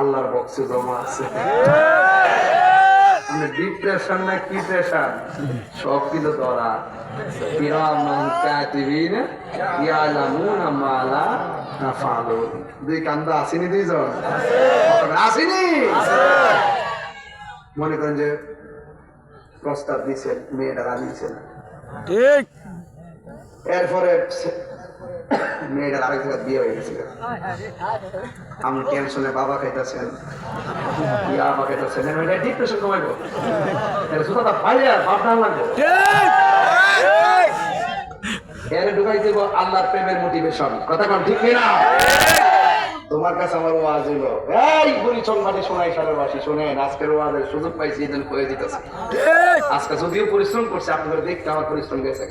আল্লাহর বক্সে জমা আছে। ডিপ্রেশন না কি প্রেশার সব কিন্তু ধরা। দুই কান্দা আসেনি, দুইজন আসেনি। মনে করেন যে প্রস্তাব দিচ্ছে, মেয়েটা রাজি ছিল না, ঠিক। এরপরে মেয়েটার আরেক জায়গায় বিয়ে হয়ে গেছিল। আমি টেনশনে বাবা খাইতেছেন, মা খাইতেছেন, ডিপ্রেশন কমাইবো সুতা পাইয়া ভাবনা লাগবো, এর ঢুকাই দেবো আল্লাহর প্রেমের মোটিভেশন। কথা কোন ঠিক না? তোমার কাছে আমার ওয়াজ হইলো, এই বুড়িচং মাঠে শোনাই সারের বাসী শোনেন, আজকের ওয়াজের সুযোগ পাইছি, এই জন্য কয়ে দিতেছে। আজকে যদিও পরিশ্রম করছে, আপনাদের দেখতে আমার পরিশ্রম গেছে।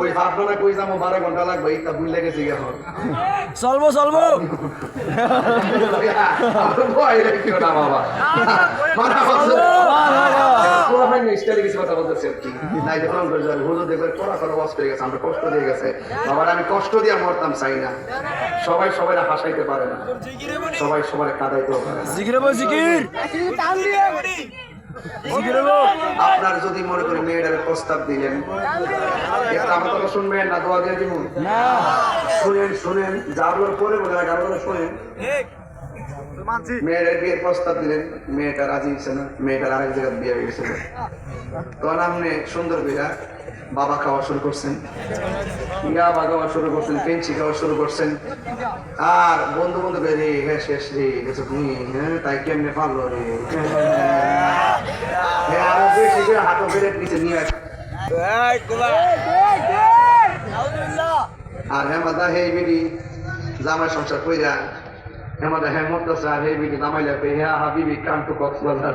ওই ভাবলো না কই যাবো 12 ঘন্টা লাগবে, এইটা ভুল লেগেছে এখন চলবো চলবো। আমি কষ্ট দিয়ে মরতাম চাই না। সবাই সবাই হাসাইতে পারে না, সবাই সবাই কাঁদাইতেও পারে না। আপনার যদি মনে করেন মেয়েটার প্রস্তাব দিলেন, আমার কথা শুনবেন না, দোয়া দিয়ে দিব। শুনেন শুনেন, যাওয়ার পরে বলে শুনেন। মেয়েটার বিয়ের প্রস্তাব দিলেন, মেয়েটা রাজি হচ্ছে না, মেয়েটার আরেক জায়গায় বিয়ে হয়ে গেছিল। তখন আপনি সুন্দর বিরা বাবা খাওয়া শুরু করছেন, ইয়াবা খাওয়া শুরু করছেন, পেঞ্চি খাওয়া শুরু করছেন, আর বন্ধু বন্ধু বেরে হ্যাঁ শেষ রে গেছো তুমি, হ্যাঁ তাই কেমনে পারলো রে, আরো বেশি করে হাতও বেড়ে নিচে নিয়ে আর হেমাদা হে বিড়ি জামাই সংসার কইরা হেমাদা হে মরতেছে, আর হে বিড়ি জামাই লাগবে হ্যাঁ হাবিবি কাম টু কক্সবাজার।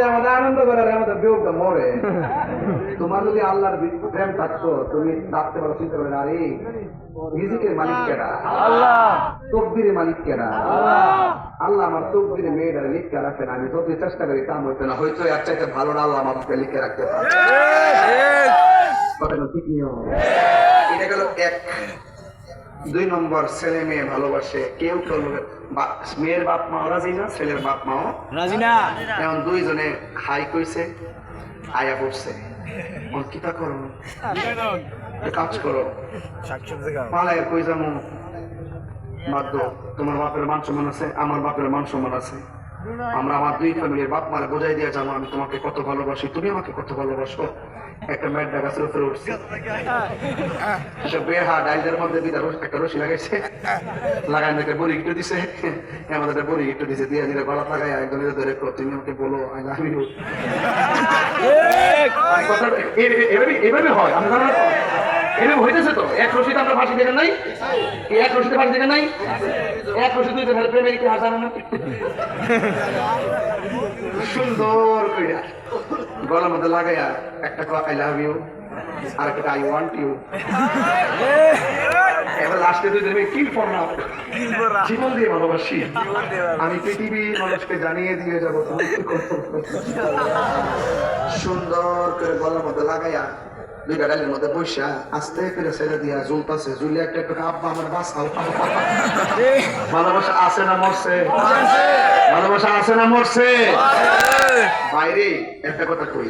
আমাদের আনন্দ করার আমাদের বিয়োগটা মরে। তোমার যদি আল্লাহর প্রেম থাকতো, তুমি ডাকতে পারো, চিন্তা করে আরে রিজিকের মালিক কেডা? আল্লাহ। তকদিরের মালিক কেডা? আল্লাহ। আল্লাহ আমার তকদিরে মেয়েটা লিখে রাখেন, আমি যত চেষ্টা করি কাম হইতো না, হয়তো এর চাইতে ভালো না আল্লাহ আমাকে লিখে রাখতে পারে। ঠিক নিয়ম। এটা গেল এক। 2 নম্বর, ছেলে মেয়ে ভালোবাসে, কেউ কেউ মেয়ের বাপ মা রাজি না, ছেলের বাপ মাও রাজি না। এখন দুইজনে হাই কইছে, আয়া পড়ছে, কিতা করো কাজ করো, পালায় কই যাবো, বাধ্য। তোমার বাপের মান সম্মান আছে, আমার বাপের মান সম্মান আছে, আমরা আমার 2 ফ্যামিলির বাপ মারা বোঝাই দিয়ে যাবো আমি তোমাকে কত ভালোবাসি, তুমি আমাকে কত ভালোবাসো। একটা মেয়ের গাছের উপরে উঠছে, বেহা ডাইলের মধ্যে একটা রশি লাগাইছে, লাগাই একটা বড়ি একটু দিছে, আমাদের একটা বড়ি একটু দিছে, দিয়ে দিলে গলা লাগাই একজনের ধরে তুমি আমাকে বলো আই লাভ ইউ। এভাবে হয়, আমরা জানা এভাবে হইতেছে তো। এক রশিতে আমরা ফাঁসি দেখেন নাই, এক রশিতে ফাঁসি দেখেন নাই, এক রশি 2 প্রেমের কি হাজার না সুন্দর কইরা গলার মধ্যে লাগাইয়া একটা আই লাভ ইউ আর একটা আই ওয়ান্ট ইউ। এবার লাস্টে 2 জনে কিল ফর নাও, জীবন দিয়ে ভালোবাসি, আমি পৃথিবীর মানুষকে জানিয়ে দিয়ে যাবো তুমি কি করছো। সুন্দর করে গলার মধ্যে লাগাইয়া 2 ডালের মধ্যে বসা আস্তে করে ছেড়ে দিয়া ঝুলতাছে, ঝুলে একটা একটু আব্বা আমার বাঁচাও। ভালোবাসা আছে না মরছে? ভালোবাসা আছে না মরছে? বাইরে একটা কথা কই,